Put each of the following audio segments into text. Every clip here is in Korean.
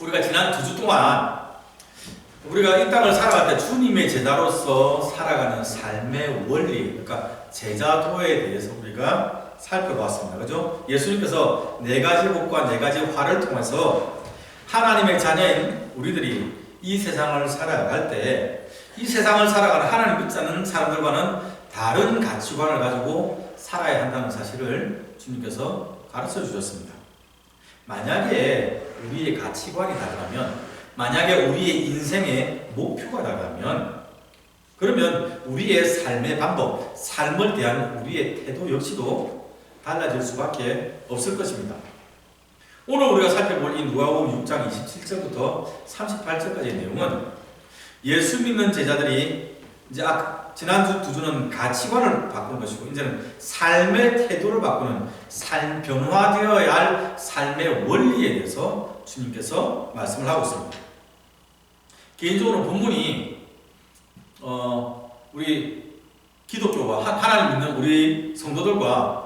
우리가 지난 2주 동안 우리가 이 땅을 살아갈 때 주님의 제자로서 살아가는 삶의 원리, 그러니까 제자도에 대해서 우리가 살펴봤습니다. 그죠? 예수님께서 4가지 복과 4가지 화를 통해서 하나님의 자녀인 우리들이 이 세상을 살아갈 때 이 세상을 살아가는 하나님 믿지 않는 사람들과는 다른 가치관을 가지고 살아야 한다는 사실을 주님께서 가르쳐 주셨습니다. 만약에 우리의 가치관이 다르다면, 만약에 우리의 인생의 목표가 다르다면, 그러면 우리의 삶의 방법, 삶을 대한 우리의 태도 역시도 달라질 수밖에 없을 것입니다. 오늘 우리가 살펴볼 이 누가복음 6장 27절부터 38절까지의 내용은 예수 믿는 제자들이 이제 지난 2주는 가치관을 바꾸는 것이고, 이제는 삶의 태도를 바꾸는 변화되어야 할 삶의 원리에 대해서 주님께서 말씀을 하고 있습니다. 개인적으로 본문이 우리 기독교와 하나님 믿는 우리 성도들과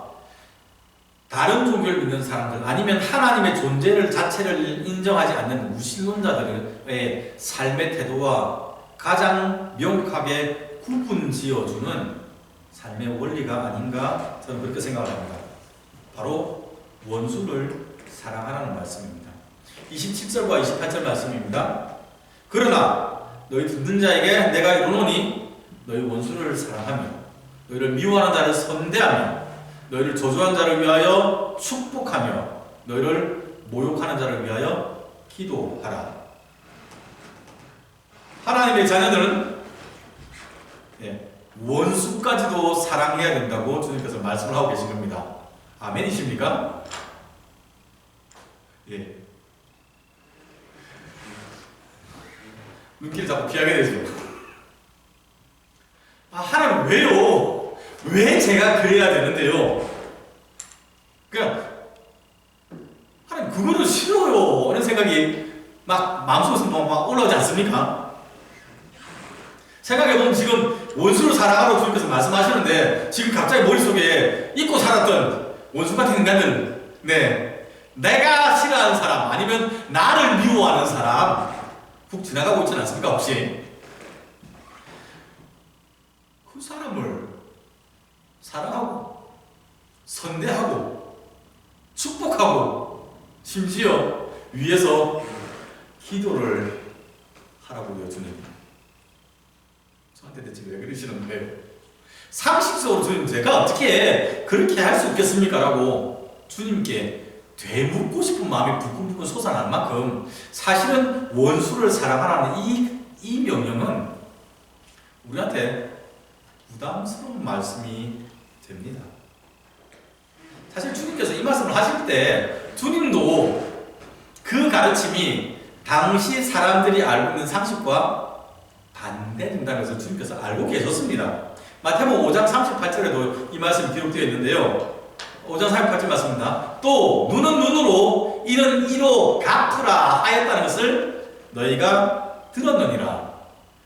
다른 종교를 믿는 사람들, 아니면 하나님의 존재를 자체를 인정하지 않는 무신론자들의 삶의 태도와 가장 명확하게 구분 지어주는 삶의 원리가 아닌가 저는 그렇게 생각을 합니다. 바로 원수를 사랑하라는 말씀입니다. 27절과 28절 말씀입니다. 그러나 너희 듣는 자에게 내가 이르노니 너희 원수를 사랑하며 너희를 미워하는 자를 선대하며 너희를 저주한 자를 위하여 축복하며 너희를 모욕하는 자를 위하여 기도하라. 하나님의 자녀들은 원수까지도 사랑해야 된다고 주님께서 말씀을 하고 계신 겁니다. 아멘이십니까? 예. 눈길을 자꾸 피하게 되죠. 하나님 왜요? 왜 제가 그래야 되는데요? 그냥 하나님 그거는 싫어요 이런 생각이 막 마음속에서 막 올라오지 않습니까? 생각해보면 지금 원수를 사랑하라고 주님께서 말씀하시는데 지금 갑자기 머릿속에 잊고 살았던 원수 같은 인간들, 내가 싫어하는 사람 아니면 나를 미워하는 사람 훅 지나가고 있지 않습니까? 혹시 그 사람을 사랑하고 선대하고 축복하고 심지어 위에서 기도를 하라고요. 주님 저한테 대체 왜 그러시는 거예요? 상식적으로 주님 제가 어떻게 그렇게 할 수 있겠습니까? 라고 주님께 되묻고 싶은 마음이 불끈불끈 솟아날 만큼 사실은 원수를 사랑하라는 이 명령은 우리한테 부담스러운 말씀이 됩니다. 사실 주님께서 이 말씀을 하실 때 주님도 그 가르침이 당시 사람들이 알고 있는 상식과 반대된다는 것을 주님께서 알고 계셨습니다. 마태복음 5장 38절에도 이 말씀이 기록되어 있는데요. 5장 38절 말씀입니다. 또 눈은 눈으로 이는 이로 갚으라 하였다는 것을 너희가 들었느니라.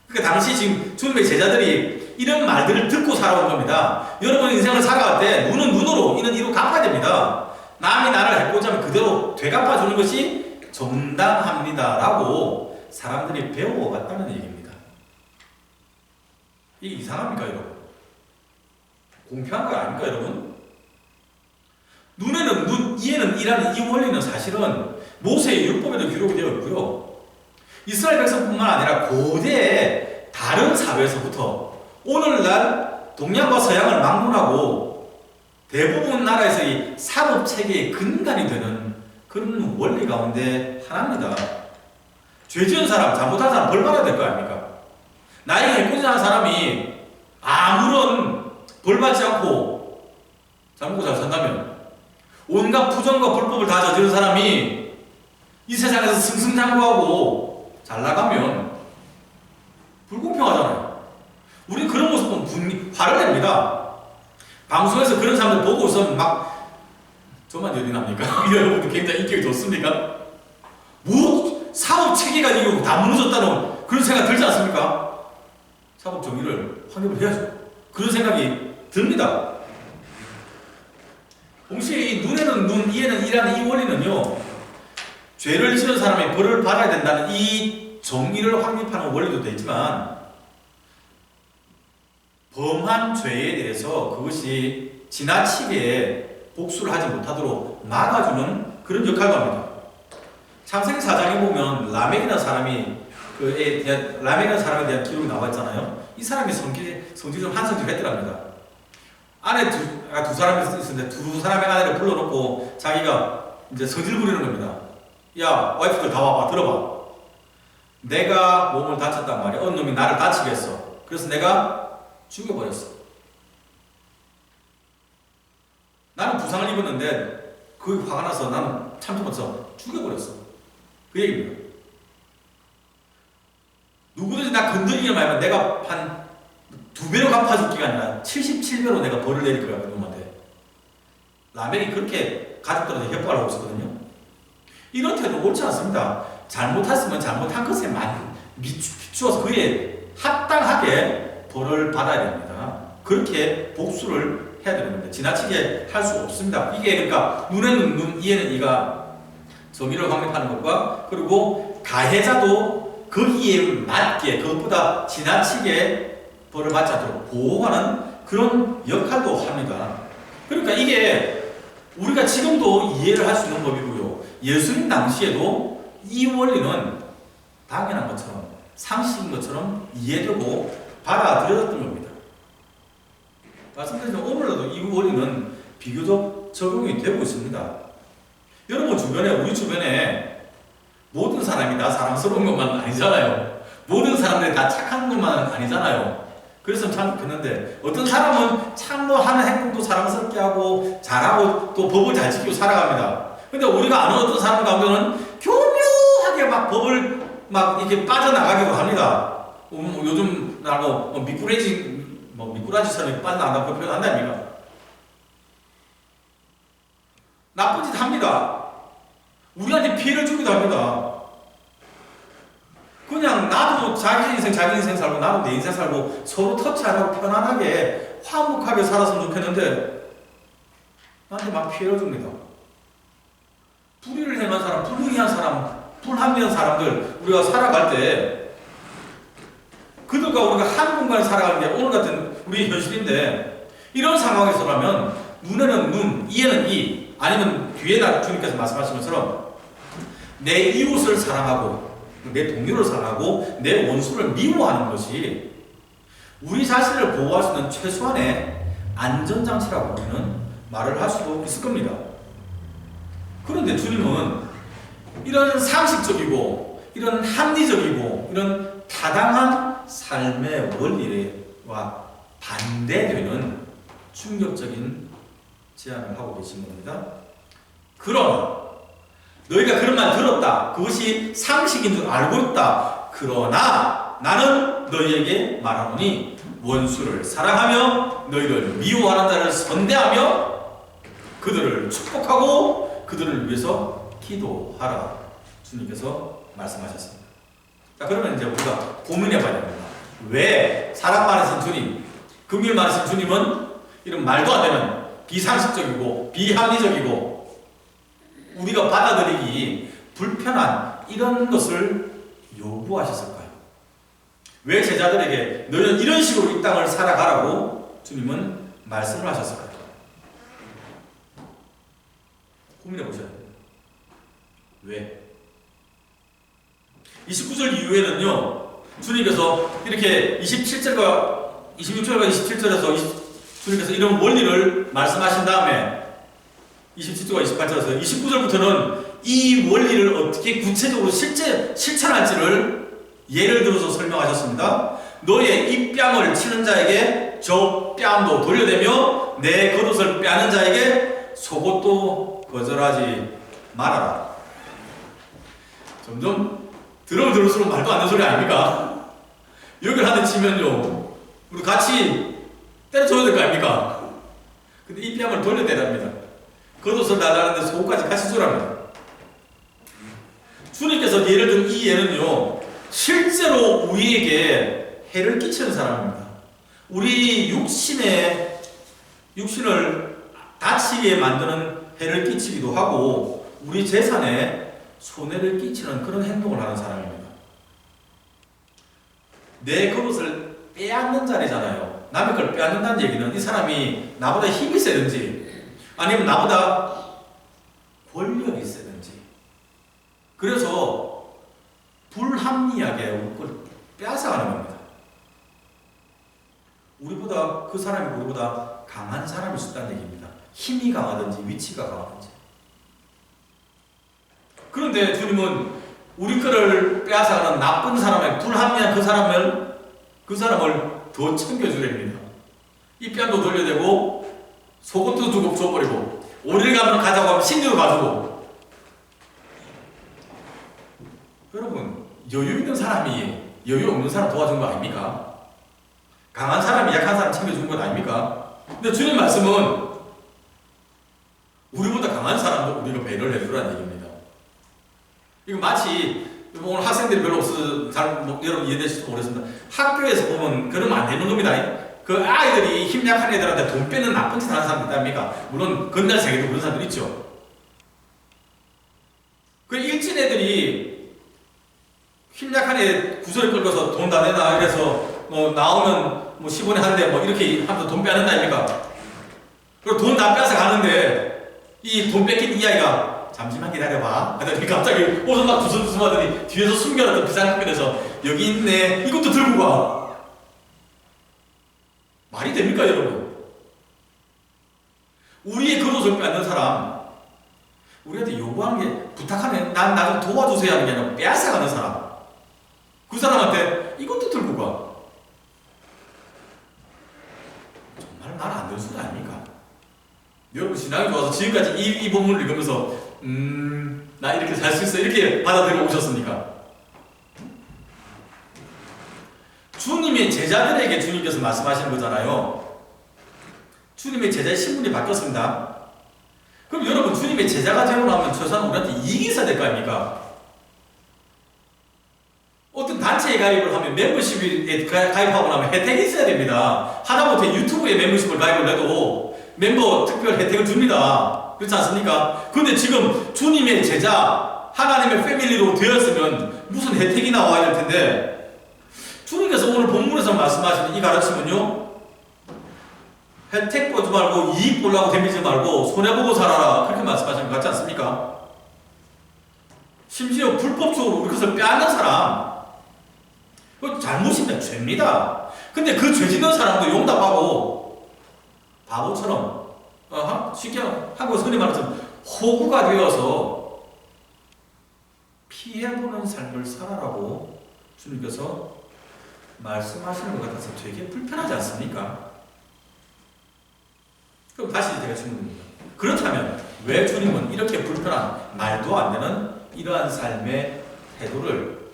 그러니까 당시 지금 주님의 제자들이 이런 말들을 듣고 살아온 겁니다. 여러분 인생을 살아갈 때 눈은 눈으로 이는 이로 갚아야 됩니다. 남이 나를 해코지 하면 그대로 되갚아주는 것이 정당합니다 라고 사람들이 배워갔다는 얘기입니다. 이게 이상합니까 여러분? 공평한 거 아닙니까 여러분? 눈에는 눈, 이에는 이라는 이 원리는 사실은 모세의 율법에도 기록이 되어 있고요. 이스라엘 백성뿐만 아니라 고대의 다른 사회에서부터 오늘날 동양과 서양을 막론하고 대부분 나라에서 이 사법체계의 근간이 되는 그런 원리 가운데 하나입니다. 죄 지은 사람, 잘못한 사람 벌 받아야 될 거 아닙니까? 나에게 해코지한 사람이 아무런 벌 받지 않고 잘 먹고 잘 산다면, 온갖 부정과 불법을 다 저지른 사람이 이 세상에서 승승장구하고 잘 나가면 불공평하잖아요. 우린 그런 모습 보면 화를 냅니다. 방송에서 그런 사람들 보고 있으면 막 저만 열이 납니까? 여러분들 굉장히 인기가 좋습니까? 뭐 사법 체계가 이거 다 무너졌다는 그런 생각 들지 않습니까? 사법 정의를 확립을 해야죠. 그런 생각이 듭니다. 동시에 이 눈에는 눈, 이에는 이라는 이 원리는요, 죄를 지은 사람이 벌을 받아야 된다는 이 정의를 확립하는 원리도 되지만 범한 죄에 대해서 그것이 지나치게 복수를 하지 못하도록 막아주는 그런 역할도 합니다. 창세기 4장에 보면 라멕이라는 사람에 대한 기록이 나와 있잖아요. 이 사람이 성질이 좀 한성질했더랍니다. 아내 두 사람이 있었는데 두 사람의 아내를 불러놓고 자기가 이제 성질 부리는 겁니다. 야, 와이프들 다 와봐, 들어봐. 내가 몸을 다쳤단 말이야. 어느 놈이 나를 다치게 했어. 그래서 내가 죽여버렸어. 나는 부상을 입었는데 그 화가 나서 나는 참지 못해서 죽여버렸어. 그 얘기입니다. 누구든지 나 건드리기만 하면 내가 한 2배로 갚아줄기가 아니라 77배로 내가 벌을 내릴 거야, 그놈한테. 라멕이 그렇게 가족들한테 협박을 하고 있었거든요. 이런 태도 옳지 않습니다. 잘못했으면 잘못한 것에 비추어서 그에 합당하게 벌을 받아야 됩니다. 그렇게 복수를 해야 되는 겁니다. 지나치게 할 수 없습니다. 이게 그러니까 눈에는 눈, 이에는 이가 정의를 확립하는 것과 그리고 가해자도 거기에 맞게 그것보다 지나치게 벌을 받지 않도록 보호하는 그런 역할도 합니다. 그러니까 이게 우리가 지금도 이해를 할 수 있는 법이고요. 예수님 당시에도 이 원리는 당연한 것처럼 상식인 것처럼 이해되고 받아들여졌던 겁니다. 말씀드리지만 오늘날도 이 원리는 비교적 적용이 되고 있습니다. 여러분 주변에, 우리 주변에 모든 사람이 다 사랑스러운 것만 아니잖아요. 모든 사람들이 다 착한 것만 아니잖아요. 그래서 참 좋겠는데 어떤 사람은 참로 하는 행동도 사랑스럽게 하고 잘하고 또 법을 잘 지키고 살아갑니다. 근데 우리가 아는 어떤 사람 가면은 교묘하게 막 법을 막 이렇게 빠져나가기도 합니다. 요즘 나고 미꾸라지처럼 빠져나간다고 표현한답니까? 나쁜 짓 합니다. 우리한테 피해를 주기도 합니다. 그냥 나도 자기 인생 살고 나도 내 인생 살고 서로 터치 안 하고 편안하게 화목하게 살았으면 좋겠는데 나한테 막 피해를 줍니다. 불의를 행한 사람, 불의한 사람, 불합리한 사람들 우리가 살아갈 때 그들과 우리가 한 공간에 살아가는 게 오늘 같은 우리 현실인데 이런 상황에서라면 눈에는 눈, 이에는 이 아니면 뒤에 주님께서 말씀하신 것처럼 내 이웃을 사랑하고 내 동료를 사랑하고 내 원수를 미워하는 것이 우리 자신을 보호할 수 있는 최소한의 안전장치라고 우리는 말을 할 수도 있을 겁니다. 그런데 주님은 이런 상식적이고 이런 합리적이고 이런 타당한 삶의 원리와 반대되는 충격적인 제안을 하고 계신 겁니다. 그러나 너희가 그런 말 들었다. 그것이 상식인 줄 알고 있다. 그러나 나는 너희에게 말하노니 원수를 사랑하며 너희를 미워하는 자를 선대하며 그들을 축복하고 그들을 위해서 기도하라. 주님께서 말씀하셨습니다. 자, 그러면 이제 우리가 고민해 봐야 됩니다. 왜 사랑 많으신 주님, 긍휼 많으신 주님은 이런 말도 안 되는 비상식적이고 비합리적이고 우리가 받아들이기 불편한 이런 것을 요구하셨을까요? 왜 제자들에게 너희는 이런 식으로 이 땅을 살아가라고 주님은 말씀을 하셨을까요? 고민해 보셔야 됩니다. 왜? 29절 이후에는요, 주님께서 이렇게 26절과 27절에서 주님께서 이런 원리를 말씀하신 다음에 27절과 28절에서 29절부터는 이 원리를 어떻게 구체적으로 실천할지를 예를 들어서 설명하셨습니다. 너의 이 뺨을 치는 자에게 저 뺨도 돌려대며 내 겉옷을 빼는 자에게 속옷도 거절하지 말아라. 점점 들으면 들을수록 말도 안 되는 소리 아닙니까? 여기를 한 대 치면요, 우리 같이 때려줘야 될 거 아닙니까? 근데 이 뺨을 돌려대랍니다. 겉옷을 달라는데 속옷까지 같이 주랍니다. 주님께서 예를 든 이 예는요, 실제로 우리에게 해를 끼치는 사람입니다. 우리 육신을 다치게 만드는 해를 끼치기도 하고 우리 재산에 손해를 끼치는 그런 행동을 하는 사람입니다. 내 그릇을 빼앗는 자리잖아요. 남의 걸 빼앗는다는 얘기는 이 사람이 나보다 힘이 세든지 아니면 나보다 권력이 세든지 그래서 불합리하게 우리 걸 빼앗아가는 겁니다. 우리보다 그 사람이 우리보다 강한 사람일 수 있다는 얘기입니다. 힘이 강하든지 위치가 강하든지. 그런데 주님은 우리 거를 빼앗아가는 나쁜 사람의 불합리한 그 사람을 더 챙겨주랍니다. 이 뺨도 돌려대고 속옷도 주고 줘버리고 오리를 가면 가자고 하면 신주도 가지고. 여러분 여유 있는 사람이 여유 없는 사람 도와준 거 아닙니까? 강한 사람이 약한 사람 챙겨준 건 아닙니까? 근데 주님 말씀은 우리보다 강한 사람도 우리가 배려를 해주라는 얘기입니다. 이거 마치 오늘 학생들이 별로 없어서 여러분 이해되실지 모르겠습니다. 학교에서 보면 그러면 안 되는 겁니다. 그 아이들이 힘 약한 애들한테 돈 빼는 나쁜 짓 하는 사람들 있답니까? 물론 건달 세계도 그런 사람들 있죠. 그 일진 애들이 힘 약한 애 구설에 끌고서 돈 다 내놔 이래서 나오면 10원에 한 대 이렇게 하면서 돈 빼앗는다 아닙니까? 그리고 돈 다 빼앗아 가는데 이 돈 뺏긴 이 아이가 잠시만 기다려봐 하더니 갑자기 옷을 막 두손두손 하더니 뒤에서 숨겨놨던 비상금에서 여기 있네 이것도 들고 가. 말이 됩니까 여러분? 우리의 그릇을 빼앗는 사람 우리한테 요구하는 게 부탁하면 난 나 좀 도와주세요 하는 게 아니라 빼앗아가는 사람 그 사람한테 이것도 들고 가. 정말 말 안 되는 소리 아닙니까? 여러분 신앙이 좋아서 지금까지 이 본문을 읽으면서 나 이렇게 살 수 있어 이렇게 받아들여 오셨습니까? 주님의 제자들에게 주님께서 말씀하시는 거잖아요. 주님의 제자의 신분이 바뀌었습니다. 그럼 여러분 주님의 제자가 되고 나면 최소한 우리한테 이익이 있어야 될 거 아닙니까? 어떤 단체에 가입을 하면 멤버십에 가입하고 나면 혜택이 있어야 됩니다. 하다못해 유튜브에 멤버십을 가입을 해도 멤버 특별 혜택을 줍니다. 그렇지 않습니까? 그런데 지금 주님의 제자, 하나님의 패밀리로 되었으면 무슨 혜택이 나와야 될 텐데 주님께서 오늘 본문에서 말씀하시는 이 가르침은요 혜택 보지 말고 이익 보려고 덤비지 말고 손해보고 살아라 그렇게 말씀하시는 것 같지 않습니까? 심지어 불법적으로 우리 것을 빼앗는 사람 그건 잘못입니다. 죄입니다. 근데 그 죄 짓는 사람도 용답하고 바보처럼 쉽게 하고 흔히 말하자면 호구가 되어서 피해보는 삶을 살아라고 주님께서 말씀하시는 것 같아서 되게 불편하지 않습니까? 그럼 다시 제가 질문드립니다. 그렇다면 왜 주님은 이렇게 불편한 말도 안 되는 이러한 삶의 태도를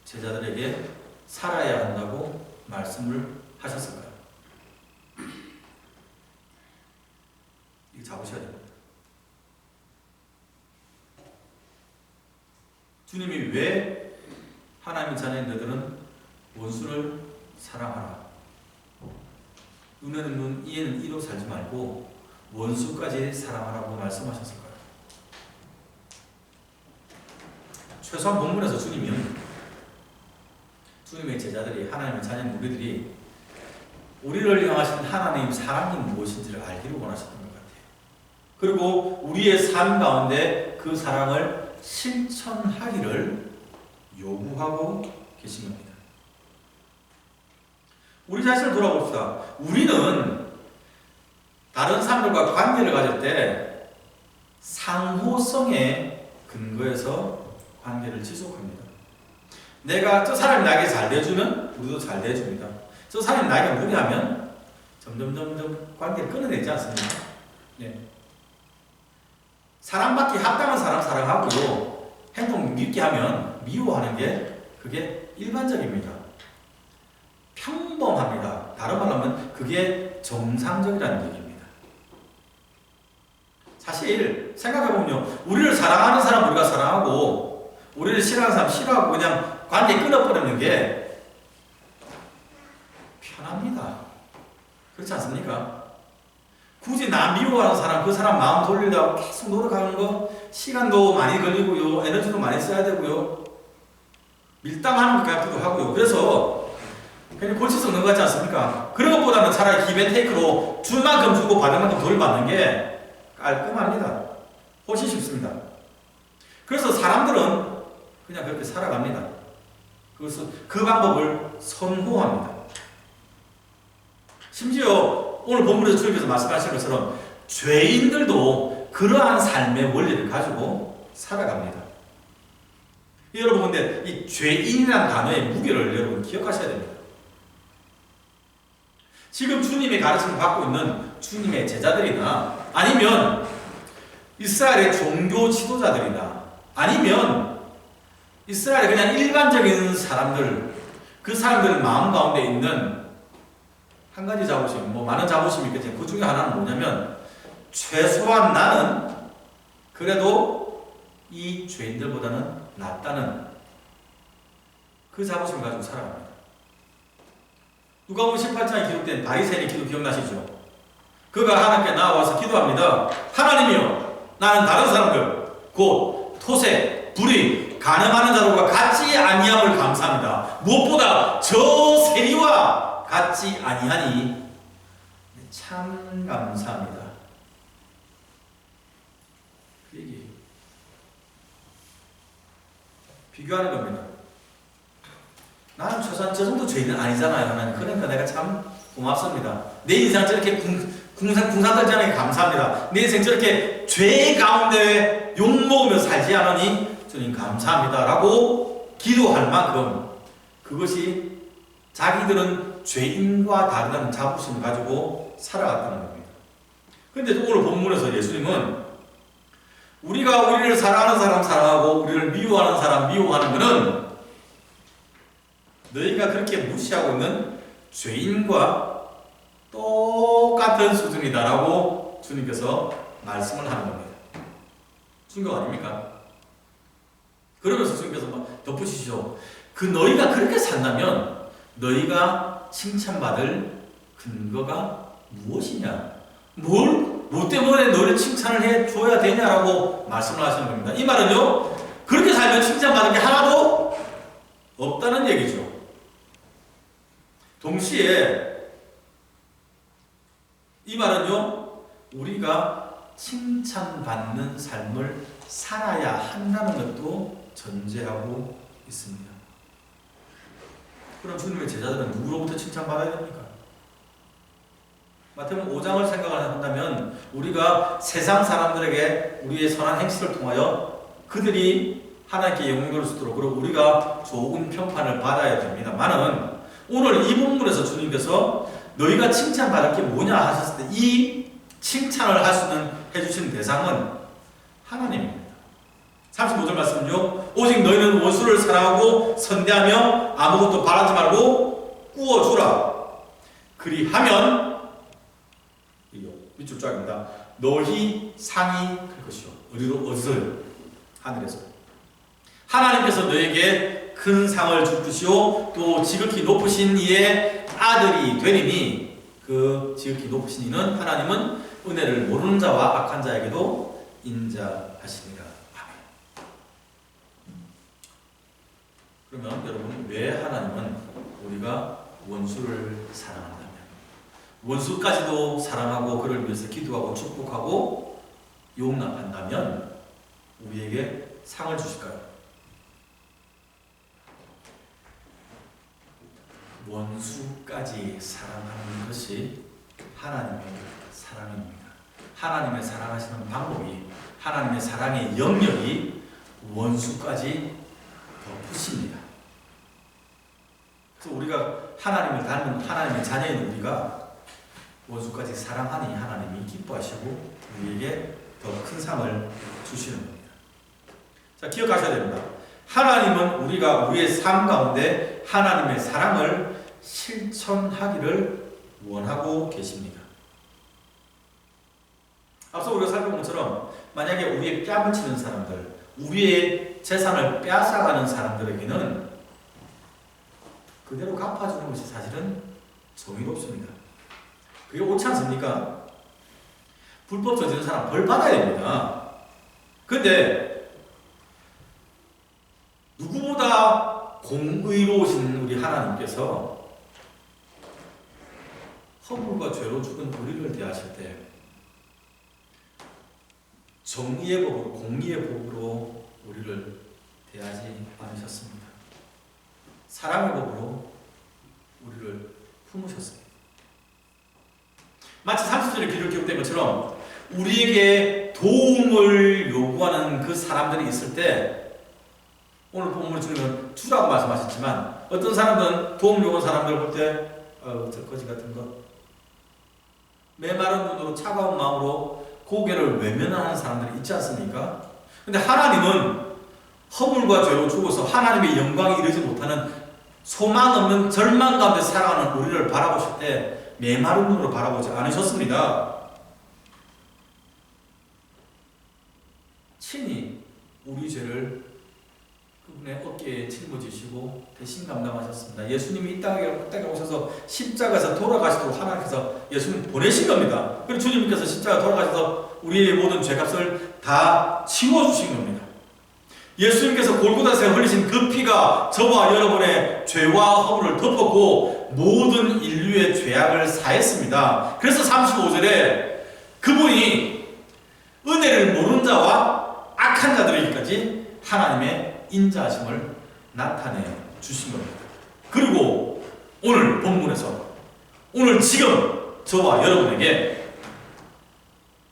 제자들에게 살아야 한다고 말씀을 하셨을까요? 이거 잡으셔야 됩니다. 주님이 왜 하나님의 자녀인 너희들은 원수를 사랑하라. 눈에는 눈, 이에는 이로 살지 말고 원수까지 사랑하라고 말씀하셨을까요? 최소한 본문에서 주님의 제자들이 하나님의 자녀인 우리들이 우리를 향하신 하나님 사랑이 무엇인지를 알기를 원하셨던 것 같아요. 그리고 우리의 삶 가운데 그 사랑을 실천하기를 요구하고 계신 겁니다. 우리 자신을 돌아봅시다. 우리는 다른 사람들과 관계를 가질 때 상호성에 근거해서 관계를 지속합니다. 내가 저 사람이 나에게 잘 대해주면 우리도 잘 대해줍니다. 저 사람이 나에게 무리하면 점점 관계를 끊어내지 않습니까? 네. 사랑받기 합당한 사람 사랑하고요. 행동 밉게 하면 미워하는 게 그게 일반적입니다. 평범합니다. 다른 말로 하면 그게 정상적이라는 얘기입니다. 사실 생각해보면요. 우리를 사랑하는 사람 우리가 사랑하고 우리를 싫어하는 사람 싫어하고 그냥 관계 끊어버리는 게 편합니다. 그렇지 않습니까? 굳이 나 미워하는 사람, 그 사람 마음 돌리려고 계속 노력하는 거 시간도 많이 걸리고요. 에너지도 많이 써야 되고요. 밀당하는 것 같기도 하고요. 그래서 그냥 골치 썩는 것 같지 않습니까? 그런 것보다는 차라리 기브앤테이크로 줄 만큼 주고 받을 만큼 돌받는 게 깔끔합니다. 훨씬 쉽습니다. 그래서 사람들은 그냥 그렇게 살아갑니다. 그래서 그 방법을 선호합니다. 심지어 오늘 본문에서 주님께서 말씀하신 것처럼 죄인들도 그러한 삶의 원리를 가지고 살아갑니다. 여러분 근데 이 죄인이라는 단어의 무게를 여러분 기억하셔야 됩니다. 지금 주님의 가르침을 받고 있는 주님의 제자들이나 아니면 이스라엘의 종교 지도자들이나 아니면 이스라엘의 그냥 일반적인 사람들, 그 사람들 마음 가운데 있는 한 가지 자부심, 많은 자부심이 있겠지만 그 중에 하나는 뭐냐면 최소한 나는 그래도 이 죄인들보다는 낫다는 그 자부심을 가지고 살아갑니다. 누가복음 18장에 기록된 바리새인의 기도 기억나시죠? 그가 하나님께 나와서 기도합니다. 하나님이여, 나는 다른 사람들 곧 토색, 불의, 간음하는 자들과 같지 아니함을 감사합니다. 무엇보다 저 세리와 같지 아니하니 참 감사합니다. 그 얘기예요. 비교하는 겁니다. 나는 최소한 저 정도 죄인은 아니잖아요. 하나님. 그러니까 내가 참 고맙습니다. 내 인생 저렇게 궁상떨지 않으니 감사합니다. 내 인생 저렇게 죄 가운데 욕먹으며 살지 않으니 주님 감사합니다. 라고 기도할 만큼 그것이 자기들은 죄인과 다르다는 자부심을 가지고 살아갔다는 겁니다. 그런데 오늘 본문에서 예수님은 우리가 우리를 사랑하는 사람 사랑하고 우리를 미워하는 사람 미워하는 것은 너희가 그렇게 무시하고 있는 죄인과 똑같은 수준이다라고 주님께서 말씀을 하는 겁니다. 충격 아닙니까? 그러면서 주님께서 덧붙이시죠. 그 너희가 그렇게 산다면 너희가 칭찬받을 근거가 무엇이냐? 뭐 때문에 너를 칭찬을 해줘야 되냐라고 말씀을 하시는 겁니다. 이 말은요, 그렇게 살면 칭찬받을 게 하나도 없다는 얘기죠. 동시에 이 말은요, 우리가 칭찬받는 삶을 살아야 한다는 것도 전제하고 있습니다. 그럼 주님의 제자들은 누구로부터 칭찬받아야 됩니까? 마태복음 5장을 생각을 한다면 우리가 세상 사람들에게 우리의 선한 행실을 통하여 그들이 하나님께 영광 돌릴 수 있도록 그리고 우리가 좋은 평판을 받아야 됩니다만은 오늘 이 본문에서 주님께서 너희가 칭찬받을 게 뭐냐 하셨을 때 이 칭찬을 할 수 있는 해주신 대상은 하나님입니다. 35절 말씀은요, 오직 너희는 원수를 사랑하고 선대하며 아무것도 바라지 말고 꾸어주라. 그리하면 이거 밑줄 쫙입니다. 너희 상이 클 것이요. 어디서요? 하늘에서. 하나님께서 너에게 큰 상을 줄 것이요 또 지극히 높으신 이의 아들이 되리니 그 지극히 높으신 이는 하나님은 은혜를 모르는 자와 악한 자에게도 인자하시니라. 그러면 여러분, 왜 하나님은 우리가 원수를 사랑한다면, 원수까지도 사랑하고 그를 위해서 기도하고 축복하고 용납한다면 우리에게 상을 주실까요? 원수까지 사랑하는 것이 하나님의 사랑입니다. 하나님의 사랑하시는 방법이, 하나님의 사랑의 영역이 원수까지 덮으십니다. 그래서 우리가 하나님을 닮은 하나님의 자녀인 우리가 원수까지 사랑하니 하나님이 기뻐하시고 우리에게 더 큰 상을 주시는 겁니다. 자, 기억하셔야 됩니다. 하나님은 우리가 우리의 삶 가운데 하나님의 사랑을 실천하기를 원하고 계십니다. 앞서 우리가 살펴본 것처럼 만약에 우리의 뺨을 치는 사람들, 우리의 재산을 빼앗아가는 사람들에게는 그대로 갚아주는 것이 사실은 정의롭습니다. 그게 옳지 않습니까? 불법 저지른 사람 벌 받아야 됩니다. 근데 누구보다 공의로우신 우리 하나님께서 허물과 죄로 죽은 우리를 대하실 때 정의의 법으로, 공의의 법으로 우리를 대하지 않으셨습니다. 사랑의 법으로 우리를 품으셨습니다. 마치 30절에 기록된 것처럼 우리에게 도움을 요구하는 그 사람들이 있을 때, 오늘 본문을 주님은 주라고 말씀하셨지만 어떤 사람들은 도움 요구하는 사람들을 볼 때 저 거지 같은 것, 메마른 눈으로 차가운 마음으로 고개를 외면하는 사람들이 있지 않습니까? 근데 하나님은 허물과 죄로 죽어서 하나님의 영광에 이르지 못하는 소망 없는 절망 가운데 살아가는 우리를 바라보실 때 메마른 눈으로 바라보지 않으셨습니다. 친히 우리 죄를 그분의 어깨에 짊어지시고 대신 감당하셨습니다. 예수님이 이 땅에 오셔서 십자가에서 돌아가시도록 하나님께서 예수님 보내신 겁니다. 그리고 주님께서 십자가 돌아가셔서 우리의 모든 죄값을 다 치워주신 겁니다. 예수님께서 골고다에서 흘리신 그 피가 저와 여러분의 죄와 허물을 덮었고 모든 인류의 죄악을 사했습니다. 그래서 35절에 그분이 은혜를 모르는 자와 악한 자들에게까지 하나님의 인자하심을 나타내 주신 겁니다. 그리고 오늘 본문에서 오늘 지금 저와 여러분에게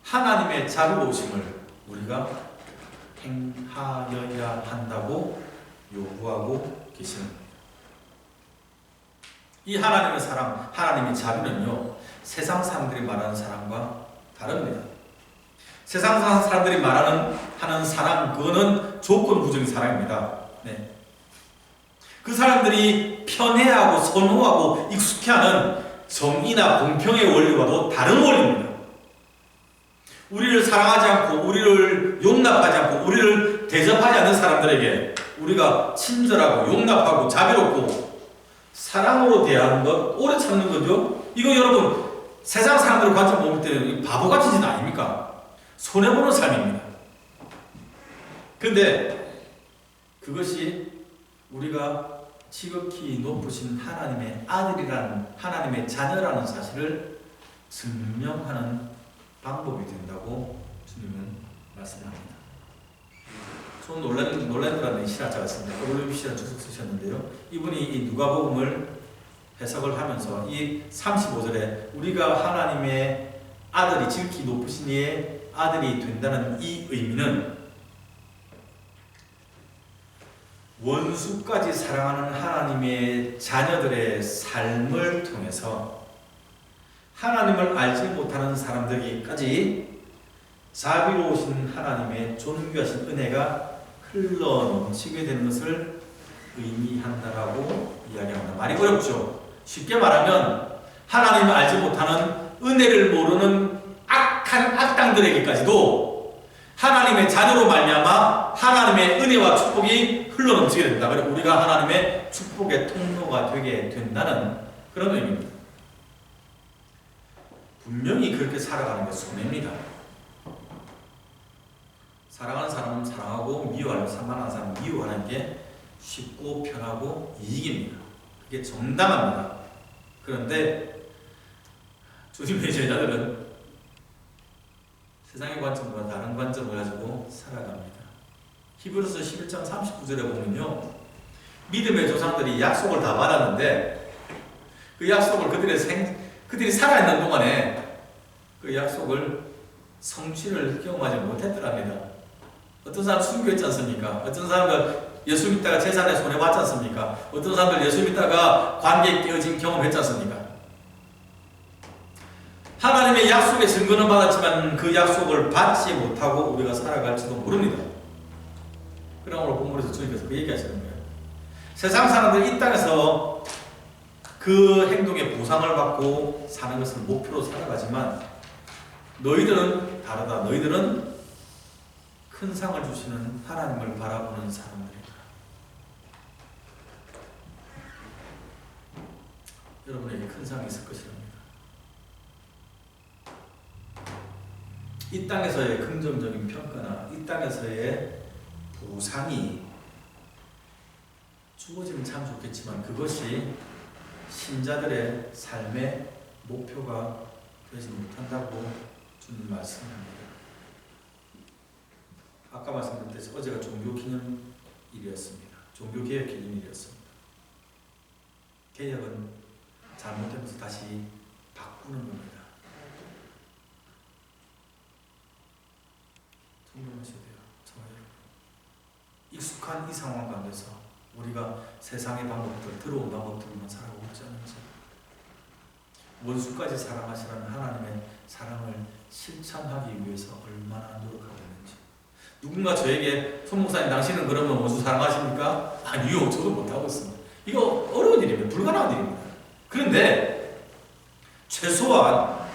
하나님의 자비로우심을 우리가 행하여야 한다고 요구하고 계시는 겁니다. 이 하나님의 사랑, 하나님의 자비는요, 세상 사람들이 말하는 사랑과 다릅니다. 세상 사람들이 하는 사랑, 그거는 조건부적인 사랑입니다. 네. 그 사람들이 편애하고 선호하고 익숙해하는 정의나 공평의 원리와도 다른 원리입니다. 우리를 사랑하지 않고, 우리를 용납하지 않고, 우리를 대접하지 않는 사람들에게 우리가 친절하고 용납하고 자비롭고 사랑으로 대하는 것, 오래 참는 거죠. 이거 여러분 세상 사람들 관점 보실 때 바보 같은 짓 아닙니까? 손해보는 삶입니다. 근데 그것이 우리가 지극히 높으신 하나님의 아들이라는, 하나님의 자녀라는 사실을 증명하는 방법이 된다고 주님은 말씀합니다. 전 놀란드라는 신학자가 있습니다. 올리브시라는 주석 쓰셨는데요. 이분이 이 누가복음을 해석을 하면서 이 35절에 우리가 하나님의 아들이, 지극히 높으신 이의 아들이 된다는 이 의미는 원수까지 사랑하는 하나님의 자녀들의 삶을 통해서 하나님을 알지 못하는 사람들에게까지 자비로우신 하나님의 존귀하신 은혜가 흘러 넘치게 되는 것을 의미한다라고 이야기합니다. 말이 어렵죠. 쉽게 말하면 하나님을 알지 못하는 은혜를 모르는 악한 악당들에게까지도 하나님의 자녀로 말미암아 하나님의 은혜와 축복이 흘러 넘치게 된다. 그리고 우리가 하나님의 축복의 통로가 되게 된다는 그런 의미입니다. 분명히 그렇게 살아가는 게 손해입니다. 사랑하는 사람은 사랑하고 미워하는 사람은 미워하는 게 쉽고 편하고 이익입니다. 그게 정당합니다. 그런데 주님의 제자들은 세상의 관점과 다른 관점을 가지고 살아갑니다. 히브리서 11장 39절에 보면요, 믿음의 조상들이 약속을 다 받았는데 그 약속을 그들이 살아있는 동안에 그 약속을 성취를 경험하지 못했더랍니다. 어떤 사람 순교했지 않습니까? 어떤 사람은 예수 믿다가 재산에 손해봤지 않습니까? 어떤 사람들 예수 믿다가 관계에 깨어진 경험했지 않습니까? 하나님의 약속의 증거는 받았지만 그 약속을 받지 못하고 우리가 살아갈지도 모릅니다. 그럼 오늘 본문에서 주님께서 그 얘기하시는 거예요. 세상 사람들 이 땅에서 그 행동의 보상을 받고 사는 것을 목표로 살아가지만 너희들은 다르다. 너희들은 큰 상을 주시는 하나님을 바라보는 사람들이다. 여러분에게 큰 상이 있을 것이랍니다. 이 땅에서의 긍정적인 평가나 이 땅에서의 보상이 주어지면 참 좋겠지만 그것이 신자들의 삶의 목표가 되지 못한다고 주님 말씀합니다. 아까 말씀드렸듯이 어제가 종교기념일이었습니다. 종교개혁 기념일이었습니다. 개혁은 잘못되면서 다시 바꾸는 겁니다. 존경하셔야 돼요. 저와 여러분. 익숙한 이 상황 가운데서 우리가 세상의 방법들, 들어온 방법들만 살아가고 있지 않은지, 원수까지 사랑하시라는 하나님의 사랑을 실천하기 위해서 얼마나 노력하고 있는지. 누군가 저에게 손 목사님 당신은 그러면 원수 사랑하십니까? 아니요, 저도 못하고 있습니다. 이거 어려운 일입니다. 불가능한 일입니다. 그런데 최소한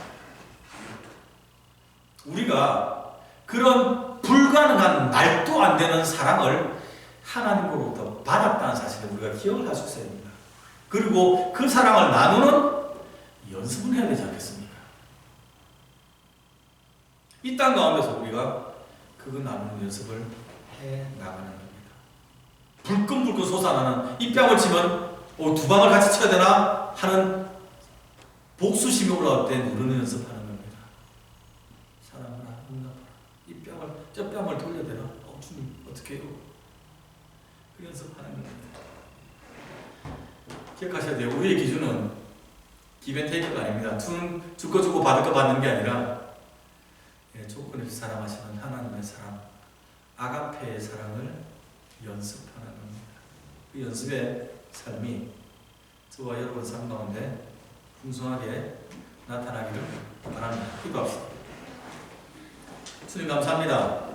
우리가 그런 불가능한 말도 안 되는 사랑을 하나님으로부터 받았다는 사실을 우리가 기억을 할 수 있어야 됩니다. 그리고 그 사랑을 나누는 연습을 해야 되지 않겠습니까? 이 땅 가운데서 우리가 그거 나누는 연습을 해 나가는 겁니다. 불끈불끈 솟아나는 이 뺨을 치면 두 방을 같이 쳐야 되나 하는 복수심이 올라올 때 누르는 연습하는 겁니다. 사랑하라, 응답하라. 이 뺨을, 저 뺨을 돌려대라. 주님 어떻게 해요? 그 연습하는 겁니다. 기억하셔야 돼요. 우리의 기준은 기브앤테이크가 아닙니다. 줄 거 주고 받을 거 받는 게 아니라 조건 없이 사랑하시는 하나님의 사랑, 아가페의 사랑을 연습하는 겁니다. 그 연습의 삶이 저와 여러분 삶 가운데 풍성하게 나타나기를 바랍니다. 기도합시다. 주님 감사합니다.